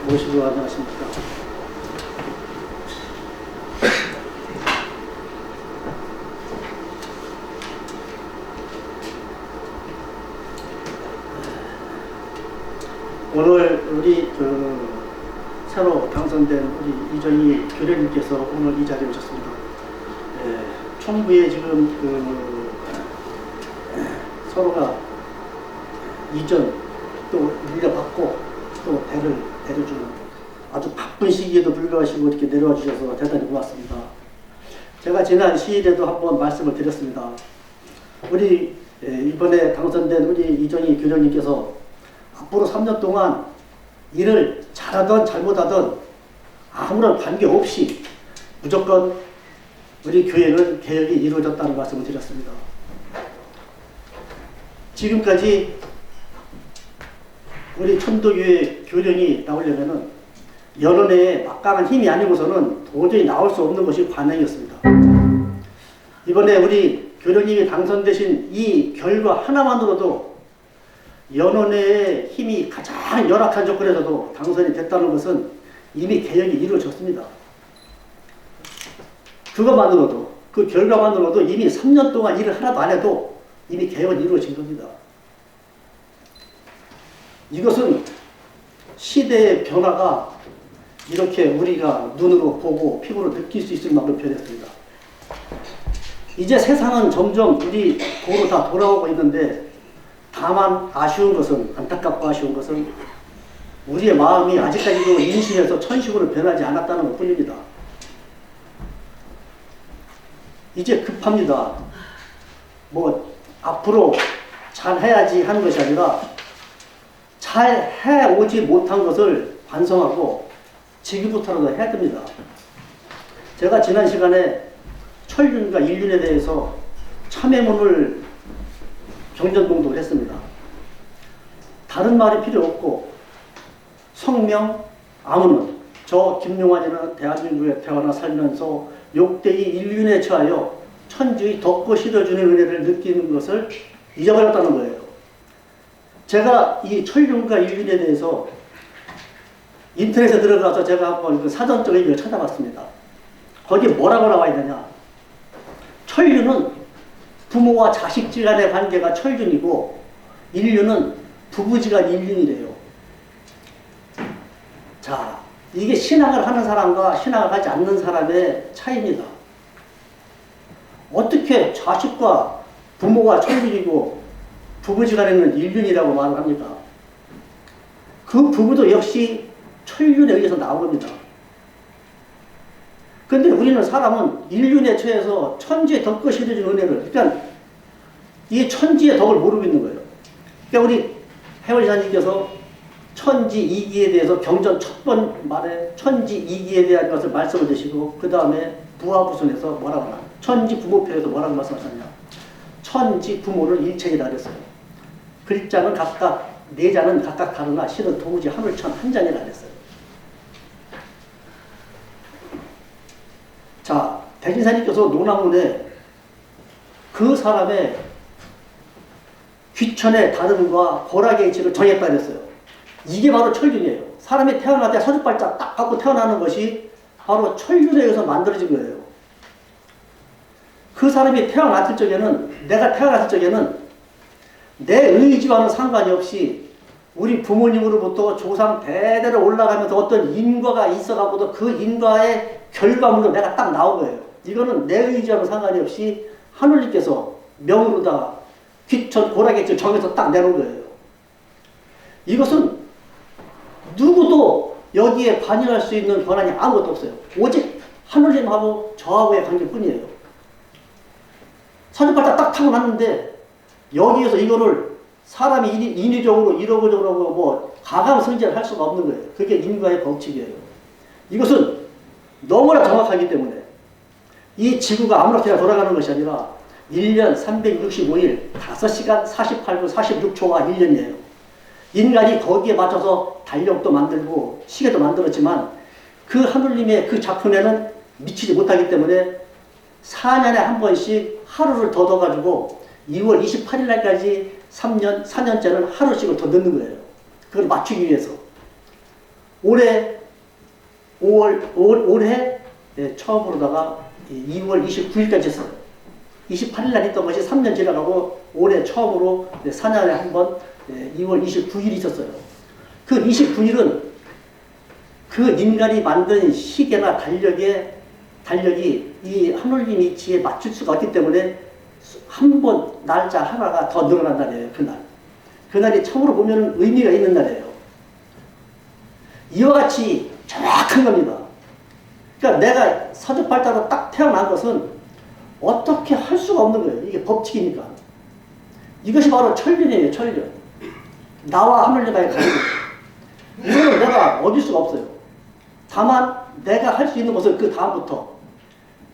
모시고 안녕하십니까. 오늘 우리 새로 당선된 우리 이정희 교련님께서 오늘 이 자리에 오셨습니다. 총부에 지금 서로가 이전 또 물려받고 또 배를 주는 아주 바쁜 시기에도 불구하고 이렇게 내려와 주셔서 대단히 고맙습니다. 제가 지난 시일에도 한번 말씀을 드렸습니다. 우리 이번에 당선된 우리 이정희 교련님께서 앞으로 3년 동안 일을 잘하든 잘못하든 아무런 관계없이 무조건 우리 교회는 개혁이 이루어졌다는 말씀을 드렸습니다. 지금까지 우리 천도교회 교련이 나오려면은 연원에 막강한 힘이 아니고서는 도저히 나올 수 없는 것이 관행이었습니다. 이번에 우리 교련님이 당선되신 이 결과 하나만으로도 연원의 힘이 가장 열악한 조건에서도 당선이 됐다는 것은 이미 개혁이 이루어졌습니다. 그것만으로도, 그 결과만으로도 이미 3년 동안 일을 하나도 안 해도 이미 개혁은 이루어진 겁니다. 이것은 시대의 변화가 이렇게 우리가 눈으로 보고 피부로 느낄 수 있을 만큼 변했습니다. 이제 세상은 점점 우리 도로 다 돌아오고 있는데 다만 아쉬운 것은, 안타깝고 아쉬운 것은 우리의 마음이 아직까지도 인신에서 천식으로 변하지 않았다는 것 뿐입니다. 이제 급합니다. 뭐 앞으로 잘 해야지 하는 것이 아니라 잘 해오지 못한 것을 반성하고 지금부터라도 해야 됩니다. 제가 지난 시간에 철륜과 인륜에 대해서 참회문을 경전봉독을 했습니다. 다른 말이 필요 없고 성명, 아무는 저 김용환이는 대한민국에 태어나 살면서 욕되이 인륜에 처하여 천주의 덮고 실어주는 은혜를 느끼는 것을 잊어버렸다는 거예요. 제가 이 철륜과 인륜에 대해서 인터넷에 들어가서 제가 한번 그 사전적 의미를 찾아봤습니다. 거기에 뭐라고 나와 있느냐. 철륜은 부모와 자식지간의 관계가 철륜이고 인륜은 부부지간 인륜이래요. 자, 이게 신앙을 하는 사람과 신앙을 하지 않는 사람의 차이입니다. 어떻게 자식과 부모가 철륜이고 부부지간에는 인륜이라고 말을 합니까? 그 부부도 역시 철륜에 의해서 나온 겁니다. 그런데 우리는 사람은 인륜에 처해서 천지의 덕을 실어준 은혜를, 그러니까 이 천지의 덕을 모르고 있는 거예요. 그러니까 우리 해월사님께서 천지 이기에 대해서 경전 첫 번 말에 천지 이기에 대한 것을 말씀을 드시고 그 다음에 부하부순에서 뭐라고 하나, 천지 부모표에서 뭐라고 말씀하셨냐. 천지 부모를 일체이라 그랬어요. 글자는 각각, 내자는 각각 다르나 실은 도무지 하늘천 한 장이라 그랬어요. 자, 대진사님께서 노나문에 그 사람의 귀천의 다름과 고락의 이치를 정했다 그랬어요. 이게 바로 철륜이에요. 사람이 태어날 때 사주발자 딱 갖고 태어나는 것이 바로 철륜에 의해서 만들어진 거예요. 그 사람이 태어났을 적에는, 내가 태어났을 적에는 내 의지와는 상관이 없이 우리 부모님으로부터 조상 대대로 올라가면서 어떤 인과가 있어가고도 그 인과의 결과물로 내가 딱 나온 거예요. 이거는 내 의지와는 상관이 없이 하늘님께서 명으로다가 귀천 고락의 정해서 딱 내놓은 거예요. 이것은 누구도 여기에 관여할 수 있는 권한이 아무것도 없어요. 오직 하늘님하고 저하고의 관계뿐이에요. 사주팔자 딱 타고났는데 여기에서 이거를 사람이 인위적으로 이러고 뭐 가감성질을 할 수가 없는 거예요. 그게 인과의 법칙이에요. 이것은 너무나 정확하기 때문에 이 지구가 아무렇게나 돌아가는 것이 아니라 1년 365일 5시간 48분 46초가 1년이에요. 인간이 거기에 맞춰서 달력도 만들고 시계도 만들었지만 그 하늘님의 그 작품에는 미치지 못하기 때문에 4년에 한 번씩 하루를 더 둬가지고 2월 28일 날까지 4년째는 하루씩을 더 넣는 거예요. 그걸 맞추기 위해서. 올해 올해 처음으로다가 2월 29일까지 했어요. 28일 날 있던 것이 3년 지나가고 올해 처음으로 4년에 한 번 2월 29일이 있었어요. 그 29일은 그 인간이 만든 시계나 달력이 이 하늘님 이치에 맞출 수가 없기 때문에 한 번 날짜 하나가 더 늘어난 날이에요. 그날. 그날이 참으로 보면 의미가 있는 날이에요. 이와 같이 정확한 겁니다. 그러니까 내가 사주팔자로 딱 태어난 것은 어떻게 할 수가 없는 거예요. 이게 법칙이니까. 이것이 바로 천륜이에요. 천륜. 나와 하늘님과의 관계. 이거는 내가 얻을 수가 없어요. 다만 내가 할 수 있는 것은 그 다음부터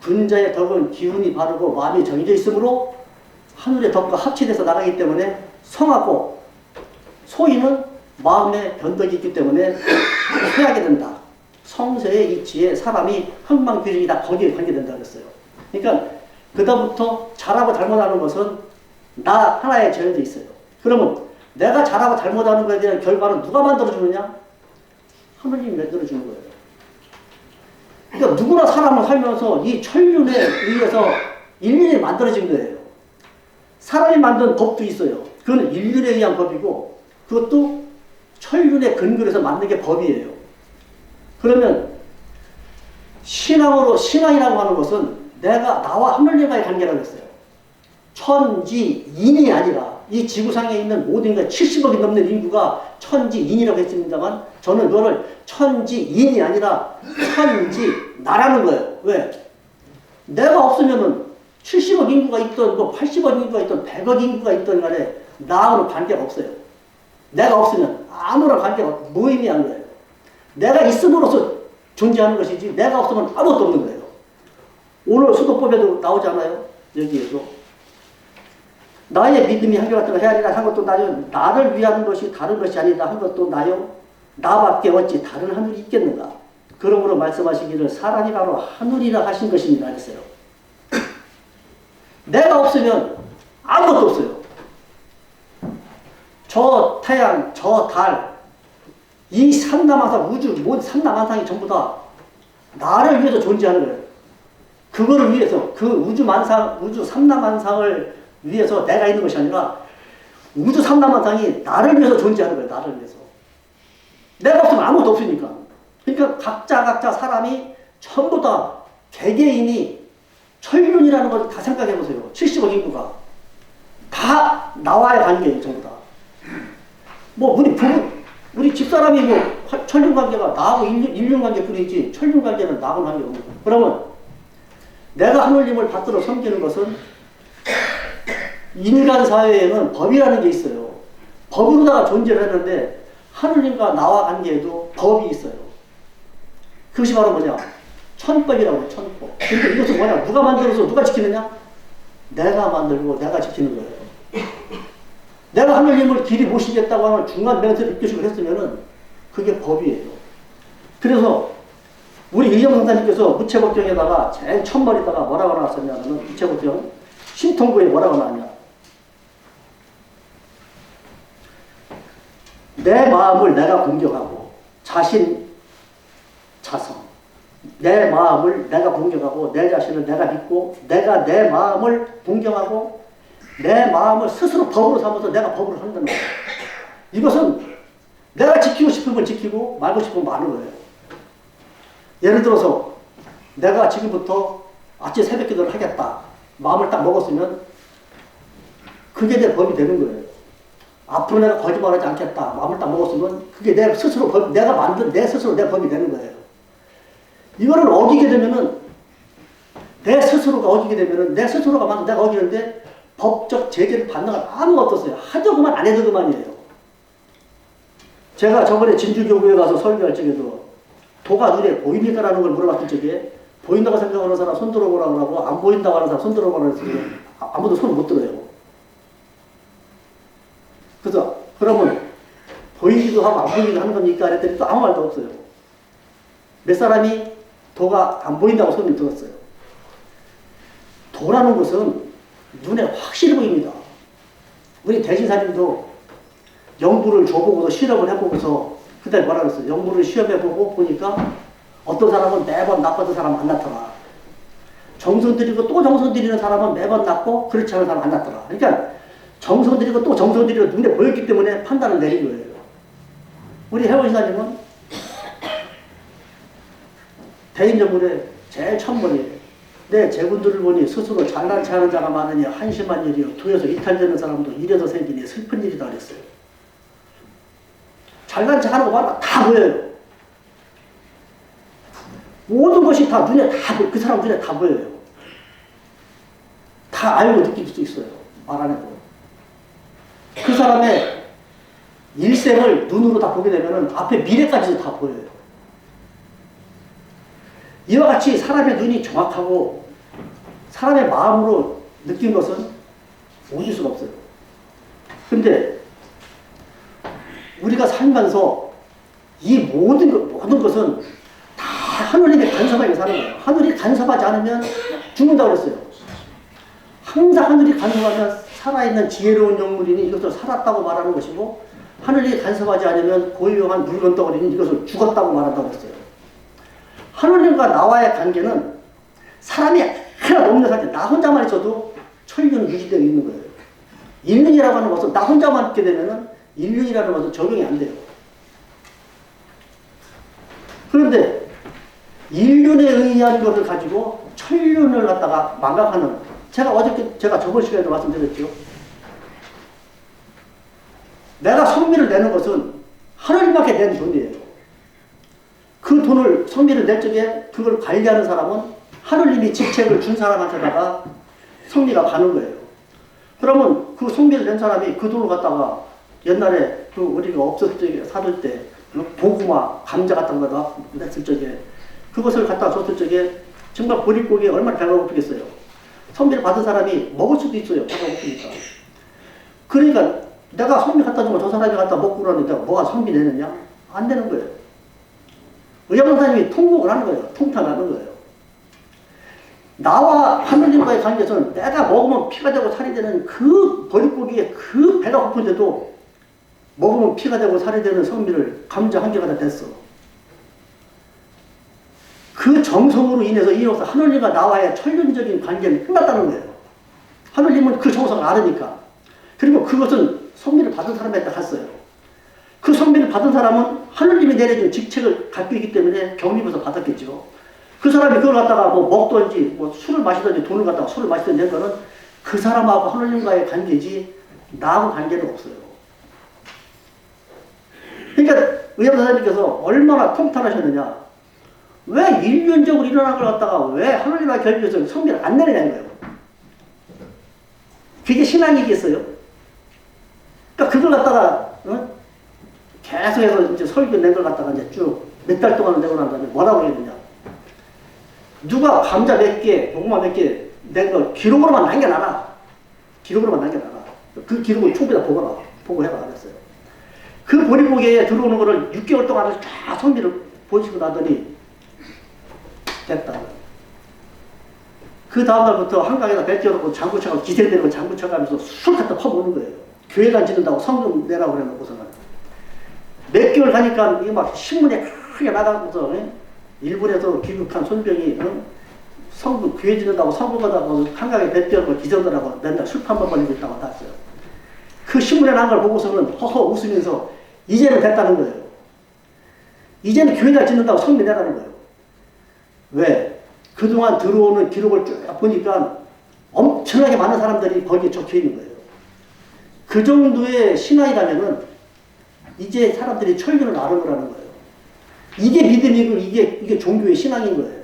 근자의 덕은 기운이 바르고 마음이 정해져 있으므로 하늘의 덕과 합치돼서 나가기 때문에 성하고 소인은 마음에 변덕이 있기 때문에 해하게 된다. 성세의 이치에 사람이 흥망귀족이 다 거기에 관계된다 그랬어요. 그러니까 그다음부터 잘하고 잘못하는 것은 나 하나에 정해져 있어요. 그러면 내가 잘하고 잘못하는 것에 대한 결과는 누가 만들어주느냐? 하느님이 만들어주는 거예요. 그러니까 누구나 사람을 살면서 이 천륜에 의해서 인륜이 만들어진 거예요. 사람이 만든 법도 있어요. 그건 인륜에 의한 법이고 그것도 천륜의 근거로 해서 만든 게 법이에요. 그러면 신앙이라고 하는 것은 내가 나와 하늘님과의 관계라고 했어요. 천지인이 아니라 이 지구상에 있는 모든 것 70억이 넘는 인구가 천지인이라고 했습니다만 저는 그거를 천지인이 아니라 천지나라는 거예요. 왜? 내가 없으면은 70억 인구가 있던 뭐 80억 인구가 있던 100억 인구가 있던 간에 나하고는 관계가 없어요. 내가 없으면 아무런 관계가 무의미한 거예요. 내가 있음으로써 존재하는 것이지 내가 없으면 아무것도 없는 거예요. 오늘 수도법에도 나오잖아요. 여기에서 나의 믿음이 한결같은 걸 헤아리라 한 것도 나요. 나를 위한 것이 다른 것이 아니다 한 것도 나요. 나밖에 어찌 다른 하늘이 있겠는가. 그러므로 말씀하시기를 사람이 바로 하늘이라 하신 것입니다 했어요. 내가 없으면 아무것도 없어요. 저 태양, 저 달, 이 삼라만상 우주, 모든 삼라만상이 전부 다 나를 위해서 존재하는 거예요. 그거를 위해서 그 우주 삼라만상을 위해서 내가 있는 것이 아니라 우주 삼라만상이 나를 위해서 존재하는 거예요. 나를 위해서. 내가 없으면 아무것도 없으니까. 그러니까 각자 사람이 전부 다 개개인이 천륜이라는 걸 다 생각해 보세요. 70억 인구가 다 나와의 관계예요. 전부 다. 뭐 우리 집사람이 뭐 천륜 관계가 나하고 인륜 관계뿐이지 천륜 관계는 나하고 관계가 없는 거예요. 그러면 내가 하늘님을 받들어 섬기는 것은 인간 사회에는 법이라는 게 있어요. 법으로다가 존재를 했는데 하늘님과 나와 관계에도 법이 있어요. 그것이 바로 뭐냐? 천법이라고 해요. 천법. 근데 이것은 뭐냐? 누가 만들어서 누가 지키느냐? 내가 만들고 내가 지키는 거예요. 내가 하늘님을 길이 모시겠다고 하는 중간 멘트를 입교식을 했으면은 그게 법이에요. 그래서 우리 의정성사님께서 무채복경에다가 제일 첫머리다가 뭐라고 나왔었냐면은 무채복경 신통부에 뭐라고 나왔냐? 내 마음을 내가 공격하고 자성 내 마음을 내가 공격하고 내 자신을 내가 믿고 내가 내 마음을 공경하고 내 마음을 스스로 법으로 삼아서 내가 법으로 한다는 거예요. 이것은 내가 지키고 싶으면 지키고 말고 싶으면 마는 거예요. 예를 들어서 내가 지금부터 아침 새벽 기도를 하겠다. 마음을 딱 먹었으면 그게 내 법이 되는 거예요. 앞으로 내가 거짓말하지 않겠다. 마음을 딱 먹었으면 그게 내 스스로 내가 만든 내 스스로 내 법이 되는 거예요. 이거를 어기게 되면은 내 스스로가 만든 내가 어기는데 법적 제재를 받는 건 아무것도 없어요. 하죠 그만 안 해도 그만이에요. 제가 저번에 진주교구에 가서 설교할 적에도 도가 눈에 보입니까라는 걸 물어봤던 적에 보인다고 생각하는 사람 손 들어보라고 하고 안 보인다고 하는 사람 손 들어보라고 해서 아무도 손을 못 들어요. 그래서 그러면 보이기도 하고 안 보이기도 하는 겁니까? 그랬더니 또 아무 말도 없어요. 몇 사람이 도가 안 보인다고 손을 들었어요. 도라는 것은 눈에 확실히 보입니다. 우리 대신사님도 영부를 줘보고서 실험을 해보고서 그때 뭐라 그랬어요? 연구를 시험해보고 보니까 어떤 사람은 매번 나빴던 사람 안 나타나. 정성 들이고 또 정성 들이는 사람은 매번 낫고 그렇지 않은 사람 안 낫더라. 그러니까 정성 들이고 또 정성 들이고 눈에 보였기 때문에 판단을 내린 거예요. 우리 혜원시사님은 대인정문에 제일 천번이에요. 내 제군들을 보니 스스로 잘난 체하는 자가 많으니 한심한 일이요. 두에서 이탈되는 사람도 이래서 생기니 슬픈 일이다 그랬어요. 잘난 체하는 거 봐라. 다 보여요. 모든 것이 다 눈에 다 그 사람 눈에 다 보여요. 다 알고 느낄 수 있어요. 말 안 해도. 그 사람의 일생을 눈으로 다 보게 되면 앞에 미래까지도 다 보여요. 이와 같이 사람의 눈이 정확하고 사람의 마음으로 느낀 것은 옮길 수가 없어요. 근데 우리가 살면서 이 모든 것은 다 하늘이 간섭하게 사는 거예요. 하늘이 간섭하지 않으면 죽는다고 그랬어요. 항상 하늘이 간섭하면 살아있는 지혜로운 영물이니 이것을 살았다고 말하는 것이고, 하늘이 간섭하지 않으면 고요한 늙은 덩어리니 이것을 죽었다고 말한다고 했어요. 하늘님과 나와의 관계는 사람이 하나도 없는 상태, 나 혼자만 있어도 천륜은 유지되어 있는 거예요. 인륜이라고 하는 것은 나 혼자만 있게 되면 인륜이라는 것은 적용이 안 돼요. 그런데 인륜에 의한 것을 가지고 천륜을 갖다가 망각하는, 제가 저번 시간에도 말씀드렸죠. 내가 성비를 내는 것은 하늘님밖에 낸 돈이에요. 그 돈을, 성비를 낼 적에 그걸 관리하는 사람은 하늘님이 직책을 준 사람한테다가 성비가 가는 거예요. 그러면 그 성비를 낸 사람이 그 돈을 갖다가 옛날에 그 우리가 없었을 적에 사들 때 고구마, 감자 같은 거 냈을 적에 그것을 갖다 줬을 적에 정말 보릿고기에 얼마나 배가 고프겠어요. 성비를 받은 사람이 먹을 수도 있어요. 배가 고프니까. 그러니까 내가 성비 갖다 주면 저 사람이 갖다 먹고 그러는데 뭐가 성비 내느냐? 안 되는 거예요. 의장선생님이 통곡을 하는 거예요. 통탄하는 거예요. 나와 하느님과의 관계에서는 내가 먹으면 피가 되고 살이 되는 그 보릿고기에 그 배가 고픈데도 먹으면 피가 되고 살이 되는 성비를 감자 한 개가 다 됐어. 그 정성으로 인해서 이어서 하느님과 나와의 천륜적인 관계는 끝났다는 거예요. 하느님은 그 정성을 알으니까. 그리고 그것은 성비를 받은 사람한테 갔어요. 그 성비를 받은 사람은 하느님이 내려준 직책을 갖고 있기 때문에 경립에서 받았겠죠. 그 사람이 그걸 갖다가 뭐 먹든지 뭐 술을 마시든지 돈을 갖다가 술을 마시든지 하는 거는 그 사람하고 하느님과의 관계지 나하고 관계는 없어요. 그러니까 의장선생님께서 얼마나 통탄하셨느냐. 왜 인륜적으로 일어난 걸 갖다가 왜 하느님과 결비해서 성비를 안 내느냐는 거예요. 그게 신앙이겠어요? 그러니까 그걸 갖다가 계속해서 이제 설교 낸 걸 갖다가 이제 쭉 몇 달 동안 내고 난 다음에 뭐라고 했느냐. 누가 감자 몇 개, 고구마 몇 개 낸 걸 기록으로만 남겨놔라. 기록으로만 남겨놔라. 그 기록을 총비다 보고해라 그랬어요. 그 보릿고기에 들어오는 거를 6개월 동안 쫙 성비를 보시고 나더니 됐다. 그 다음날부터 한강에다 배 띄워놓고 장구 쳐가면서 기생되는 거 장구 쳐가면서 술 갖다 퍼먹는 거예요. 교회관 짓는다고 성금 내라고 그래놓고서는. 몇 개월 가니까 이게 막 신문에 크게 나가면서 일본에서 귀국한 손병이 성금 교회 짓는다고 성금하다고 한강에 배 띄워놓고 기생들하고 맨날 술 판만 벌리고 있다고 나왔어요. 그 신문에 난 걸 보고서는 허허 웃으면서 이제는 됐다는 거예요. 이제는 교회관 짓는다고 성금 내라는 거예요. 왜? 그동안 들어오는 기록을 쭉 보니까 엄청나게 많은 사람들이 거기에 적혀 있는 거예요. 그 정도의 신앙이라면은 이제 사람들이 천륜을 아는 거라는 거예요. 이게 믿음이고 이게 종교의 신앙인 거예요.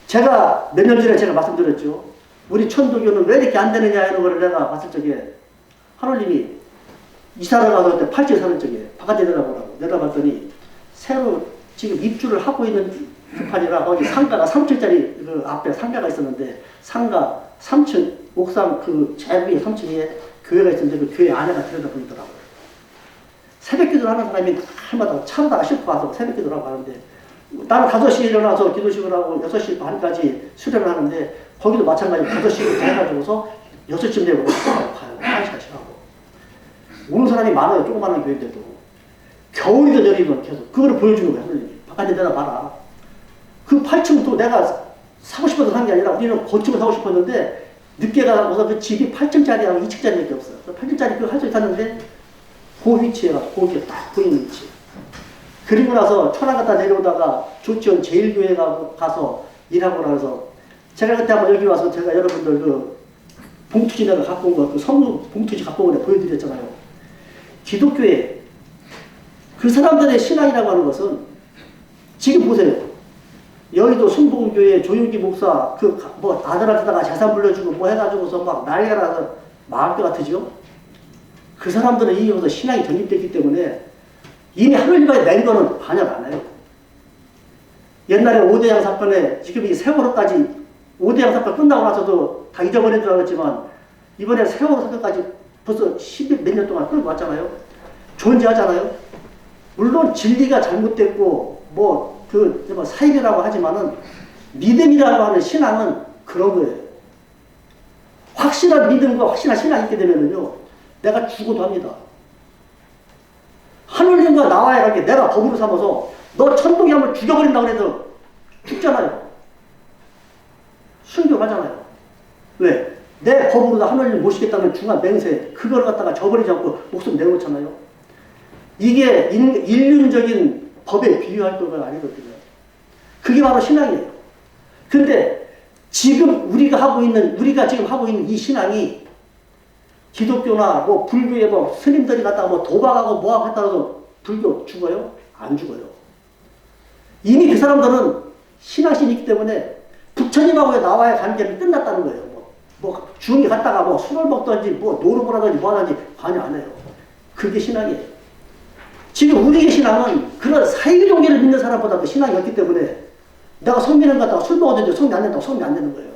제가 몇 년 전에 제가 말씀드렸죠. 우리 천도교는 왜 이렇게 안 되느냐 하는 걸 내가 봤을 적에 하느님이 이사를 가서 그때 팔찌 사는 적에 바깥에 내다보라고 내다봤더니 새로 지금 입주를 하고 있는 판이라 거기 상가가 3층짜리 그 앞에 상가가 있었는데 상가 3층 옥상 그 제일 위에 3층에 교회가 있었는데 그 교회 안에가 들여다보이더라고요. 새벽 기도를 하는 사람이 날마다 차로다가 싣고 와서 새벽 기도를 하고 하는데 나는 5시에 일어나서 기도식을 하고 6시 반까지 수련을 하는데 거기도 마찬가지로 5시부터 해가지고서 6시쯤 되고 가요. 1시간씩 하고. 오는 사람이 많아요. 조그마한 교회인데도. 겨울이든 여름이든 계속 그거를 보여주는 거야. 하늘님이. 바깥에 내다봐라. 그 8층도 내가 사고 싶어서 산 게 아니라 우리는 고층을 사고 싶었는데 늦게 가서 그 집이 8층짜리하고 2층짜리밖에 없어요. 8층짜리 그거 할 수 있었는데 그 위치에 가서 거기에 딱 보이는 위치. 그리고 나서 천안 갔다 내려오다가 조치원 제1교회 가서 일하고 나서 제가 그때 한번 여기 와서 제가 여러분들 그 봉투지 내가 갖고 온 거, 그 성루 봉투지 갖고 온 거 보여드렸잖아요. 기독교에 그 사람들의 신앙이라고 하는 것은 지금 보세요. 여의도 순복음교회 조윤기 목사 그 뭐 아들한테다가 재산 불려주고 뭐 해가지고서 막 난리가 나서 망할 것 같으죠? 그 사람들은 이기면서 신앙이 전립됐기 때문에 이미 하늘님이 낸 거는 반영 안 해요. 옛날에 오대양 사건에 지금 이 세월호까지 오대양 사건 끝나고 나서도 다 잊어버린 줄 알았지만 이번에 세월호 사건까지 벌써 10몇 년 동안 끌고 왔잖아요. 존재하잖아요. 물론 진리가 잘못됐고 뭐 사입이라고 하지만은 믿음이라고 하는 신앙은 그런 거예요. 확실한 믿음과 확실한 신앙이 있게 되면은요, 내가 죽어도 합니다. 하늘님과 나와야 할 게 내가 법으로 삼아서 너 천국에 한번 죽여버린다고 해서 죽잖아요. 순교하잖아요. 왜? 내 법으로 하늘님 모시겠다는 중한 맹세, 그걸 갖다가 저버리지 않고 목숨 내놓잖아요. 이게 인륜적인 법에 비유할 거가 아니거든요. 그게 바로 신앙이에요. 근데 지금 우리가 지금 하고 있는 이 신앙이 기독교나 뭐 불교의 뭐 스님들이 갖다가 뭐 도박하고 뭐하고 했다고 해서 불교 죽어요? 안 죽어요. 이미 그 사람들은 신앙심이 있기 때문에 부처님하고의 나와의 관계는 끝났다는 거예요. 뭐 중에 갔다가 뭐 술을 먹든지 뭐 노름을 하든지 뭐 하든지 관여 안 해요. 그게 신앙이에요. 지금 우리의 신앙은 그런 사이비 종교를 믿는 사람보다도 신앙이 없기 때문에 내가 성민을 갖다가 술 먹었는데 성이 안 된다고 성이 안 되는 거예요.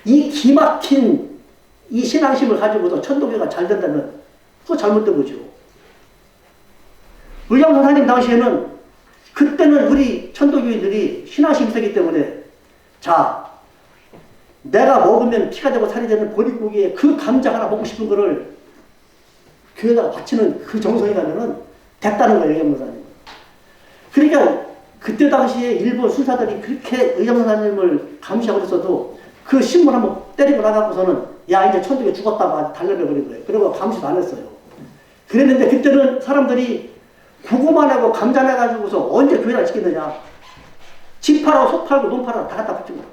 이 기막힌 이 신앙심을 가지고도 천도교가 잘 된다면 그거 잘못된 거죠. 의장 선생님 당시에는 그때는 우리 천도교인들이 신앙심이 있었기 때문에 자, 내가 먹으면 피가 되고 살이 되는 보릿고기에 그 감자 하나 먹고 싶은 거를 교회에다가 바치는 그 정성이라면은 됐다는 거예요, 의장 선생님. 그러니까 그때 당시에 일본 순사들이 그렇게 의장 선생님을 감시하고 있어도 그 신문 한번 때리고 나가고서는 야 이제 천도교 죽었다고 달려버린 거예요. 그리고 감시도 안 했어요. 그랬는데 그때는 사람들이 고구마 내고 감자 내가지고서 언제 교회를 지켰느냐. 집 팔고 소 팔고 논 팔고 다 갖다 붙이고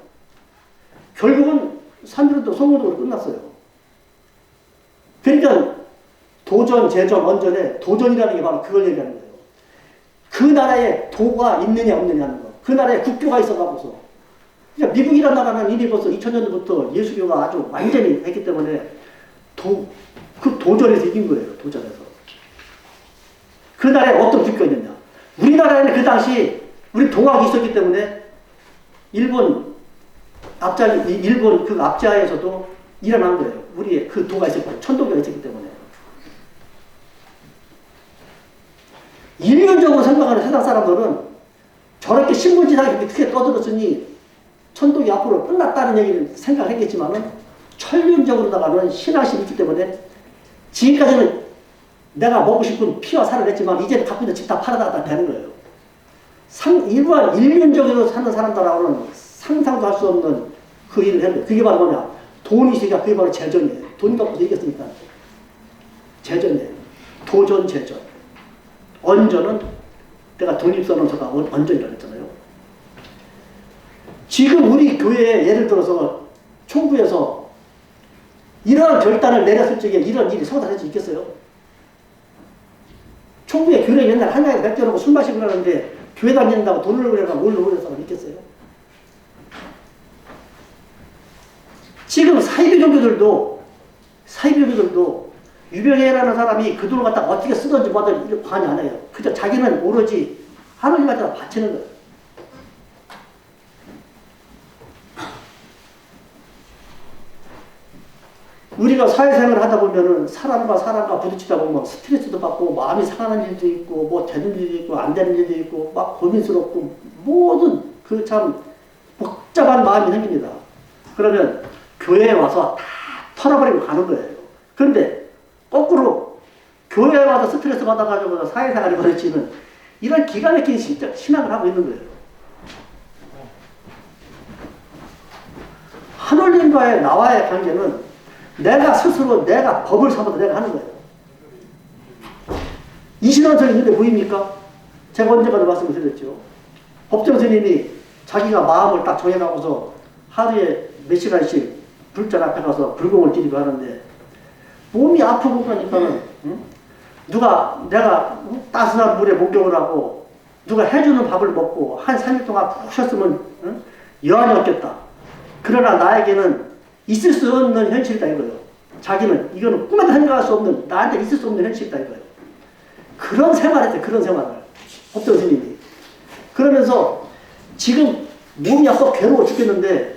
결국은 산들도 성호동으로 끝났어요. 그러니까 도전, 재전, 원전에 도전이라는 게 바로 그걸 얘기하는 거예요. 그 나라에 도가 있느냐 없느냐는 거. 그 나라에 국교가 있어가고서. 그러니까 미국이라는 나라는 이미 벌써 2000년부터 예수교가 아주 완전히 했기 때문에 그 도전에서 이긴 거예요. 도전에서. 그 나라에 어떤 국교가 있느냐. 우리나라에는 그 당시 우리 동학이 있었기 때문에 일본 그 압자에서도 일어난 거예요. 우리의 그 도가 있었기 때문에, 천도교가 있었기 때문에. 인륜적으로 생각하는 세상 사람들은 저렇게 신문지상에 크게 떠들었으니 천도교 앞으로 끝났다는 얘기를 생각했겠지만은 철륜적으로다가는 신앙심이 있기 때문에 지금까지는 내가 먹고 싶은 피와 살을 냈지만 이제는 갖고 있는 집 다 팔아다가 되는 거예요. 일반 인륜적으로 사는 사람들하고는 상상도 할 수 없는 그 일을 했는데 그게 바로 뭐냐. 돈이 있으니까 그게 바로 재전이에요. 돈 갖고서 이겼으니까. 재전이에요. 도전, 재전. 언전은 내가 독립선언서가 언전이라고 했잖아요. 지금 우리 교회에 예를 들어서 총부에서 이러한 결단을 내렸을 적에 이런 일이 성사될 수 있겠어요? 총부에 교회 옛날 한양에서 맥주 놓고 술 마시고 그러는데 교회 다닌다고 돈을 그려가 뭘 그려서 있겠어요? 지금 사이비 종교들도 유병해라는 사람이 그 돈을 갖다가 어떻게 쓰든지 뭐든 관여 안 해요. 그저 자기는 오로지 하나님한테 바치는 거예요. 우리가 사회생활을 하다 보면은 사람과 부딪히다 보면 스트레스도 받고 마음이 상하는 일도 있고 뭐 되는 일도 있고 안 되는 일도 있고 막 고민스럽고 모든 그 참 복잡한 마음이 생깁니다. 그러면 교회에 와서 다 털어버리고 가는 거예요. 그런데 거꾸로 교회 와서 스트레스 받아가지고 사회생활이 벌어지는 이런 기가 막힌 신앙을 하고 있는 거예요. 하늘님과의 나와의 관계는 내가 스스로 내가 법을 삼아서 내가 하는 거예요. 이신원성이 있는데 보입니까? 제가 언제까지 말씀을 드렸죠. 법정 스님이 자기가 마음을 딱 정해놓고서 하루에 몇 시간씩 불전 앞에 가서 불공을 드리고 하는데 몸이 아프고 그러니까는 누가 내가 따뜻한 물에 목욕을 하고 누가 해주는 밥을 먹고 한 3일 동안 푹 쉬었으면 여한이 없겠다. 그러나 나에게는 있을 수 없는 현실이다 이거예요. 자기는 이거는 꿈에도 생각할 수 없는 나한테 있을 수 없는 현실이다 이거예요. 그런 생활을 했어요. 그런 생활을. 법정 스님이. 그러면서 지금 몸이 아파 괴로워 죽겠는데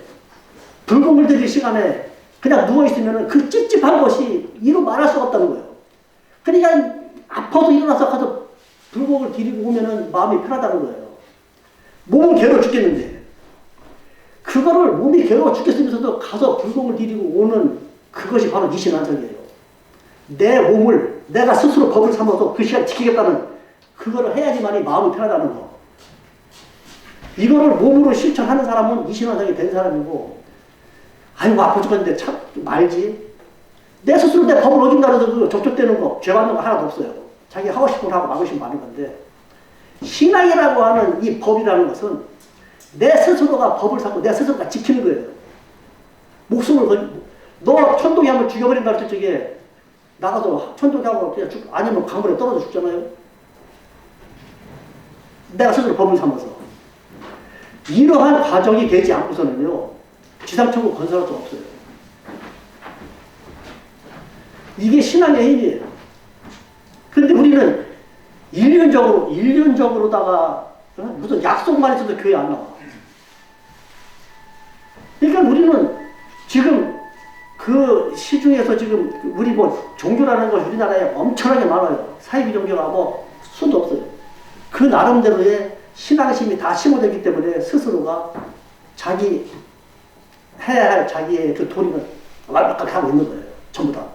불공을 드릴 시간에 그냥 누워있으면 그 찝찝한 것이 이루 말할 수가 없다는 거예요. 그러니까 아파도 일어나서 가서 불공을 드리고 오면은 마음이 편하다는 거예요. 몸은 괴로워 죽겠는데 그거를 몸이 괴로워 죽겠으면서도 가서 불공을 드리고 오는 그것이 바로 이신안성이에요. 내 몸을 내가 스스로 법을 삼아서 그 시간 지키겠다는 그거를 해야지만이 마음이 편하다는 거. 이거를 몸으로 실천하는 사람은 이신안성이 된 사람이고 아이고 아파 죽겠는데 참 말지. 내 스스로 내 법을 어긴다 해서 그 접촉되는 거, 죄 받는 거 하나도 없어요. 자기 하고 싶은 거 하고 막고 싶은 거 하는 건데 신앙이라고 하는 이 법이라는 것은 내 스스로가 법을 삼고 내 스스로가 지키는 거예요. 목숨을 건, 너 천둥이 한번 죽여버린다 할 적에 나가서 천둥이 하고 그냥 아니면 강물에 떨어져 죽잖아요. 내가 스스로 법을 삼아서. 이러한 과정이 되지 않고서는요, 지상천국 건설할 수 없어요. 이게 신앙의 힘이에요. 근데 우리는 일륜적으로다가 무슨 약속만 있어도 교회 안 나와. 그러니까 우리는 지금 그 시중에서 지금 우리 뭐 종교라는 거 우리나라에 엄청나게 많아요. 사이비 종교가 뭐 수도 없어요. 그 나름대로의 신앙심이 다 심어졌기 때문에 스스로가 자기 해야 할 자기의 그 도리는 완벽하게 하고 있는 거예요. 전부 다.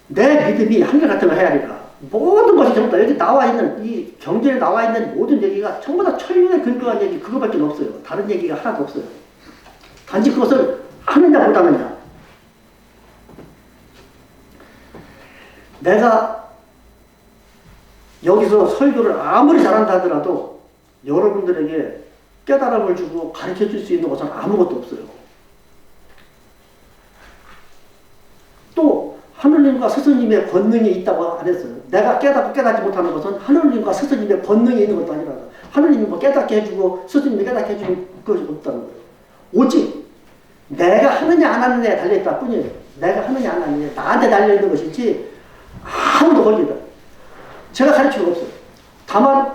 내 믿음이 한결같은 걸 해야 하니까 모든 것이 전부 다 여기 나와 있는 이 경전에 나와 있는 모든 얘기가 전부 다 천륜에 근거한 얘기 그거밖에 없어요. 다른 얘기가 하나도 없어요. 단지 그것을 하느냐 못하느냐. 내가 여기서 설교를 아무리 잘한다 하더라도 여러분들에게 깨달음을 주고 가르쳐 줄 수 있는 것은 아무것도 없어요. 또 하느님과 스승님의 권능이 있다고 안 했어요. 내가 깨닫고 깨닫지 못하는 것은 하느님과 스승님의 권능이 있는 것도 아니라 하느님이 뭐 깨닫게 해주고 스승님이 깨닫게 해주는 것이 없다는 거예요. 오직 내가 하느냐 안 하느냐에 달려있다 뿐이에요. 내가 하느냐 안 하느냐 나한테 달려있는 것이지 아무도 걸리다. 제가 가르칠 거 없어요. 다만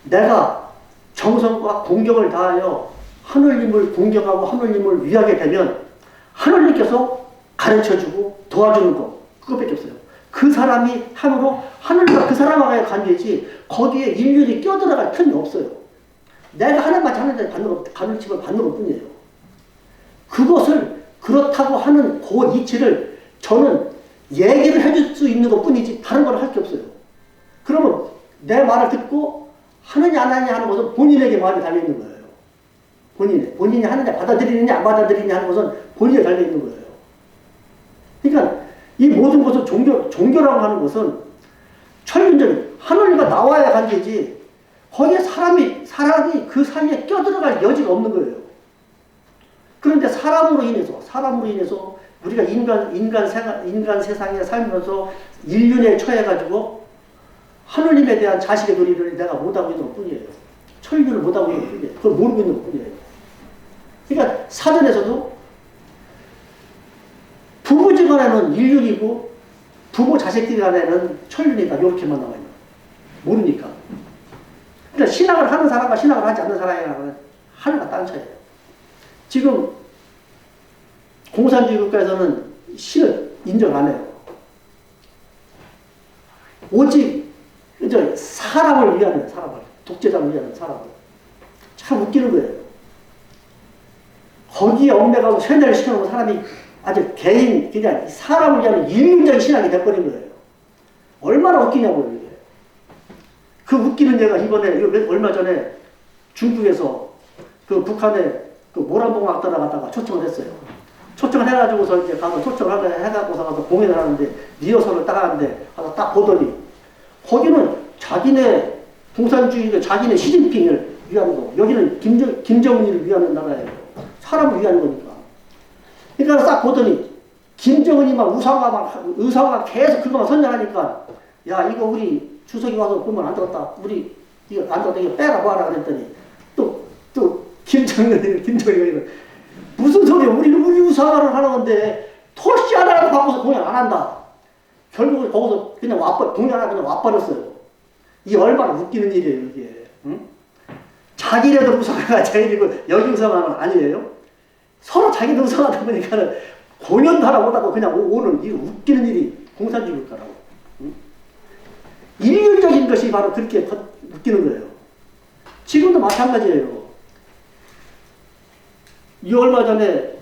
내가 정성과 공경을 다하여 하느님을 공경하고 하느님을 위하게 되면 하느님께서 가르쳐주고 도와주는 것 그것밖에 없어요. 그 사람이 함으로 하늘과 그 사람과의 관계지 거기에 인륜이 껴들어갈 틈이 없어요. 내가 하나님만 하는데 가르침을 받는 것 뿐이에요. 그것을 그렇다고 하는 그 이치를 저는 얘기를 해줄 수 있는 것 뿐이지 다른 걸 할 게 없어요. 그러면 내 말을 듣고 하느냐 안 하느냐 하는 것은 본인에게 마음이 달려있는 거예요. 본인이 하느냐 받아들이느냐 안 받아들이느냐 하는 것은 본인에 달려있는 거예요. 그러니까 이 모든 것을 종교라고 하는 것은 철륜적인 하늘과 나와야 관계지 거기에 사람이 그 사이에 껴들어갈 여지가 없는 거예요. 그런데 사람으로 인해서 우리가 인간 세상에 살면서 인륜에 처해가지고 하느님에 대한 자식의 도리를 내가 못하고 있는 것 뿐이에요. 철륜을 못하고 있는 것 뿐이에요. 그걸 모르고 있는 것 뿐이에요. 그러니까 사전에서도 부부지간에는 인륜이고 부모 자식들 간에는 천륜이다 이렇게만 나와 있는 거예요. 모르니까. 그러니까 신앙을 하는 사람과 신앙을 하지 않는 사람이랑은 하나가 딴 차이예요. 지금 공산주의 국가에서는 신을 인정 안 해요. 오직 이제 사람을 위하는 사람을 독재자를 위하는 사람을 참 웃기는 거예요. 거기에 얽매가고 세뇌를 시켜놓은 사람이 아주 개인, 그냥 사람을 위한 인륜적인 신앙이 돼버린 거예요. 얼마나 웃기냐고요, 이게. 그 웃기는 얘가 이번에, 얼마 전에 중국에서 그 북한에 그 모란봉학 따라갔다가 초청을 했어요. 초청을 해가지고서 이제 가서 초청을 해가지고서 가서 공연을 하는데, 리허설을 딱 하는데, 가서 딱 보더니, 거기는 자기네 공산주의가 자기네 시진핑을 위한 거, 여기는 김정은이를 위하는 나라예요. 사람을 위하는 거니까. 그러니까 딱 보더니, 김정은이 막 의사가 계속 그거만 선전하니까, 야, 이거 우리 주석이 와서 보면 안 되겠다. 우리, 이거 안 되겠다. 이거 빼라, 봐라. 그랬더니, 또, 김정은이 무슨 소리야. 우리는 우리 의사를 하는 건데, 토시 하나라도 바꿔서 공연 안 한다. 결국은 거기서 그냥 공연 하나 그냥 와버렸어요. 이 얼마나 웃기는 일이에요, 이게. 응? 자기네들 우상화가 제일이고, 여기 우상화는 아니에요. 서로 자기들 우상하다 보니까는 공연도 하나 못하고 그냥 오는 이 웃기는 일이 공산주의국가라고. 응? 인륜적인 것이 바로 그렇게 웃기는 거예요. 지금도 마찬가지예요. 이 얼마 전에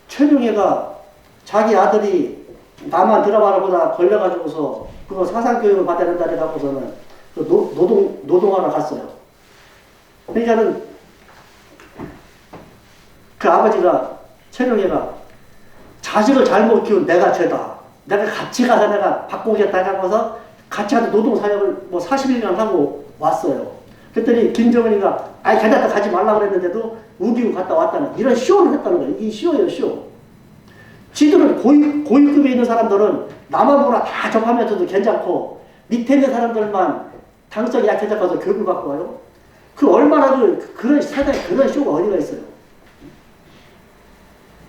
최종혜가 자기 아들이 남한 드라마를 보다 걸려가지고서 그거 사상교육을 받아야 된다 해갖고서는 그 노동하러 갔어요. 그러니까는 그 아버지가, 최종혜가 자식을 잘못 키운 내가 죄다. 내가 같이 가서 내가 바꾸겠다 해갖고서 같이 가서 노동사역을 뭐 40일간 하고 왔어요. 그랬더니 김정은이가 아이 괜찮다 가지 말라고 그랬는데도 우기고 갔다 왔다는 이런 쇼를 했다는 거예요. 이게 쇼예요, 쇼. 지들은 고위급에 있는 사람들은 남한 문화 다 접하면서도 괜찮고 밑에 있는 사람들만 당성이 약해져서 교육을 받고 와요. 그 얼마나 그런 사장에 그런 쇼가 어디가 있어요.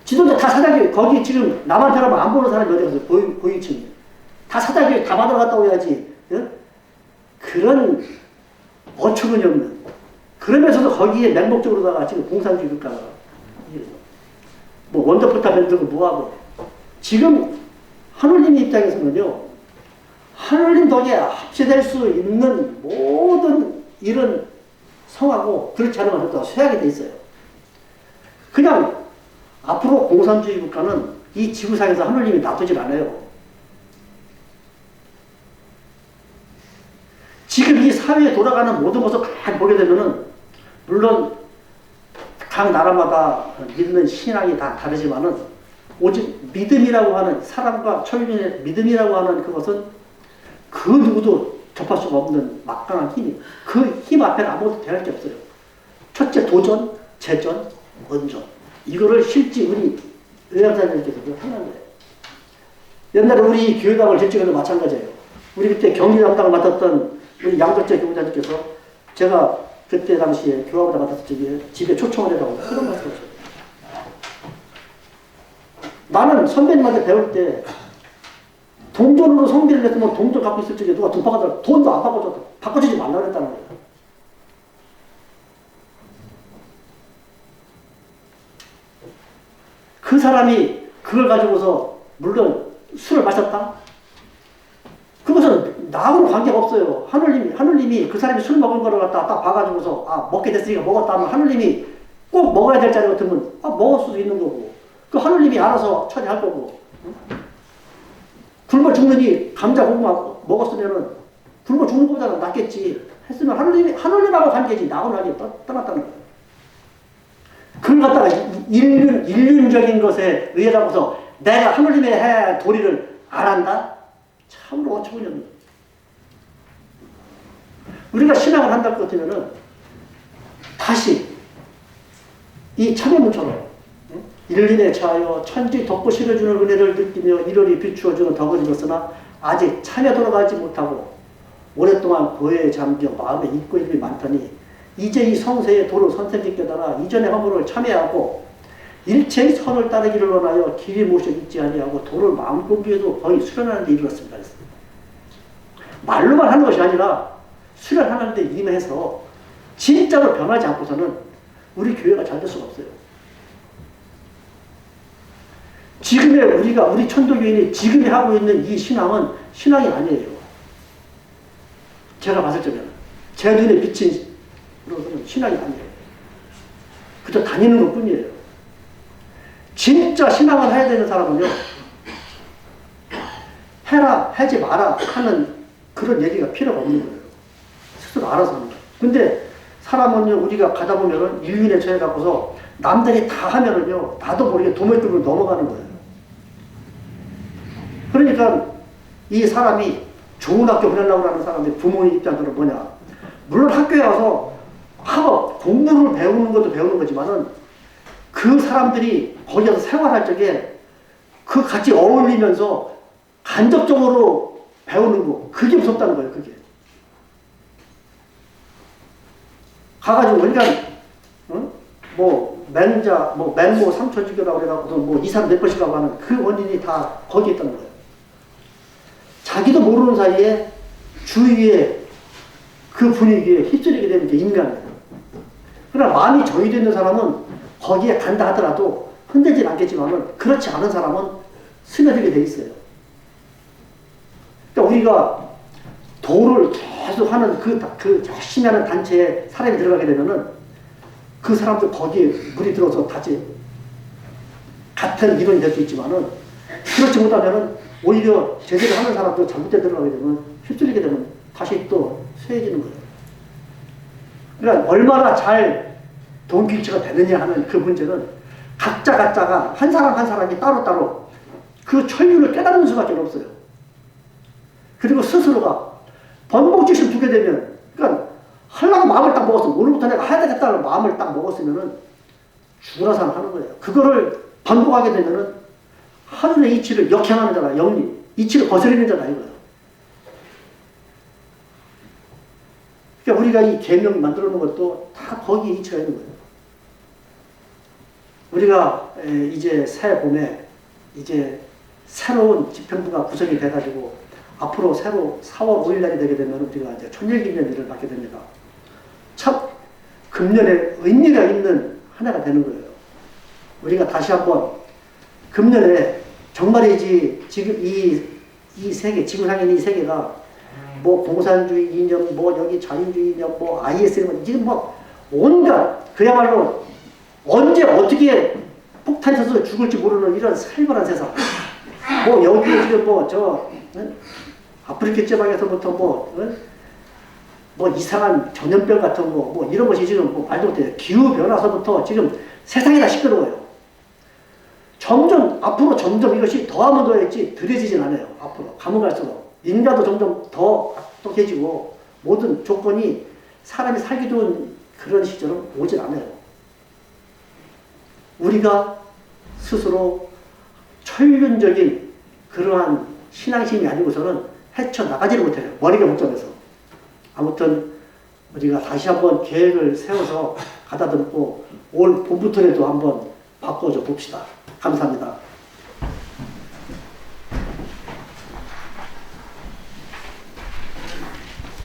지도자 다 사장이 거기 지금 남한 사람 안 보는 사람이 어디 가서 고위층이 다 사장이 다 받으러 갔다 오야지. 응? 그런 어처구니 없는. 그러면서도 거기에 맹목적으로다가 지금 공산주의 국가가 뭐 원더풀 만들고 뭐하고. 지금 하느님 입장에서는요, 하느님 덕에 합체될 수 있는 모든 이런 성하고 그렇지 않은 것도 쇠하게 돼 있어요. 그냥 앞으로 공산주의 국가는 이 지구상에서 하느님이 놔두질 않아요. 지금 이 사회에 돌아가는 모든 것을 다 보게 되면은, 물론 각 나라마다 믿는 신앙이 다 다르지만은, 오직 믿음이라고 하는, 사람과 천민의 믿음이라고 하는 그것은 그 누구도 접할 수가 없는 막강한 힘이, 그 힘 앞에는 아무것도 대할 게 없어요. 첫째 도전, 재전, 원전. 이거를 실제 우리 의학자님께서 하는 거예요. 옛날에 우리 교회당을 제치고도 마찬가지예요. 우리 그때 경리 담당을 맡았던 우리 양덕재 교우자님께서 제가 그때 당시에 교화보다 맡았을 적에 집에 초청을 해라고 그런 말씀을 하셨어요. 나는 선배님한테 배울 때 동전으로 성비를 냈으면 동전 갖고 있을 적에 누가 돈 바꿔달라고, 돈도 안 바꿔줬다. 바꿔주지 말라고 그랬다는 거예요. 그 사람이 그걸 가지고서 물론 술을 마셨다? 그것은 나하고는 관계가 없어요. 하늘님이 그 사람이 술 먹은 거를 갖다 딱 봐가지고서 아, 먹게 됐으니까 먹었다 하면 하늘님이 꼭 먹어야 될 자리 같으면 아, 먹을 수도 있는 거고, 그 하늘님이 알아서 처리할 거고. 굶어 죽느니 감자 고구마 먹었으면은 굶어 죽는 것보다는 낫겠지 했으면 하늘님하고 관계지 나하고는 관계 떠났다는 거예요. 그걸 갖다가 인륜적인 것에 의해서 내가 하늘님의 해야 할 도리를 안 한다? 참으로 어처구니 없는. 우리가 신앙을 한다고 같으면은 다시 이 참여문처럼 인륜에 처하여 천지 덮고 실어주는 은혜를 느끼며 일월이 비추어주는 덕을 입었으나 아직 참여 돌아가지 못하고 오랫동안 고해에 잠겨 마음에 잊고 있는 게 많더니 이제 이 성세의 도를 선생께 깨달아 이전의 허물을 참여하고 일체의 선을 따르기를 원하여 길이 모셔 있지 아니하고 도를 마음 공부에도 거의 수련하는 데 이르렀습니다. 말로만 하는 것이 아니라 수련하는 데 임해서 진짜로 변하지 않고서는 우리 교회가 잘 될 수가 없어요. 지금의 우리 천도교인이 지금이 하고 있는 이 신앙은 신앙이 아니에요. 제가 봤을 적에는 제 눈에 비친 그런 신앙이 아니에요. 그저 다니는 것 뿐이에요. 진짜 신앙을 해야 되는 사람은요, 해라, 하지 마라 하는 그런 얘기가 필요가 없는 거예요. 스스로 알아서 하는 거예요. 근데 사람은요, 우리가 가다 보면은 일륜에 처해갖고서 남들이 다 하면은요, 나도 모르게 도매줄로 넘어가는 거예요. 그러니까 이 사람이 좋은 학교 보내려고 하는 사람의 부모의 입장으로 뭐냐. 물론 학교에 와서 학업, 공부를 배우는 것도 배우는 거지만은 그 사람들이 거기서 생활할 적에 그 같이 어울리면서 간접적으로 배우는 거, 그게 무섭다는 거예요, 그게. 가가지고, 그러니까, 뭐, 맹자, 뭐, 맹모 삼천주교라고 그래갖고서 뭐, 2, 3 몇 번씩 가고 하는 그 원인이 다 거기에 있다는 거예요. 자기도 모르는 사이에 주위에 그 분위기에 휩쓸리게 되는 게 인간이에요. 그러나 마음이 정해져 있는 사람은 거기에 간다 하더라도 흔들진 않겠지만은 그렇지 않은 사람은 스며들게 돼 있어요. 그러니까 우리가 도를 계속 하는 그 열심히 하는 단체에 사람이 들어가게 되면은 그 사람도 거기에 물이 들어서 같이 같은 이론이 될 수 있지만은 그렇지 못하면은 오히려 제대로 하는 사람도 잘못돼 들어가게 되면 휩쓸리게 되면 다시 또 쇠해지는 거예요. 그러니까 얼마나 잘 동기일치가 되느냐 하는 그 문제는 각자가 한 사람 한 사람이 따로따로 그 천륜을 깨닫는 수밖에 없어요. 그리고 스스로가 번복지심 두게 되면, 그러니까 하려고 마음을 딱 먹었어. 오늘부터 내가 해야 되겠다는 마음을 딱 먹었으면은 죽으라서 하는 거예요. 그거를 반복하게 되면은 하늘의 이치를 역행하는 자가 영리, 이치를 거스르는 자가 이거예요. 그러니까 우리가 이 계명 만들어 놓은 것도 다 거기에 이치가 있는 거예요. 우리가 이제 새 봄에 이제 새로운 집행부가 구성이 돼가지고 앞으로 새로 4월 5일날이 되게 되면 우리가 이제 천일기념일을 맞게 됩니다. 참 금년에 의미가 있는 한 해가 되는 거예요. 우리가 다시 한번 금년에 정말이지 지금 이 세계, 지구상인 이 세계가 뭐 공산주의 이념, 뭐 여기 자유주의 이념, 뭐 IS 이런 거 지금 뭐 온갖 그야말로 언제 어떻게 폭탄이 터서 죽을지 모르는 이런 살벌한 세상. 뭐 여기에 지금 뭐 아프리카 지방에서부터 뭐 이상한 전염병 같은 거 뭐 이런 것이 지금 뭐 말도 못해요. 기후 변화서부터 지금 세상이 다 시끄러워요. 앞으로 점점 이것이 더하면 더했지 덜해지진 않아요. 앞으로 가면 갈수록 인자도 점점 더 똑똑해지고 모든 조건이 사람이 살기 좋은 그런 시절은 오질 않아요. 우리가 스스로 천륜적인 그러한 신앙심이 아니고서는 헤쳐나가지를 못해요. 머리가 복잡해서. 아무튼 우리가 다시 한번 계획을 세워서 가다듬고 올 봄부터라도 한번 바꿔줘 봅시다. 감사합니다.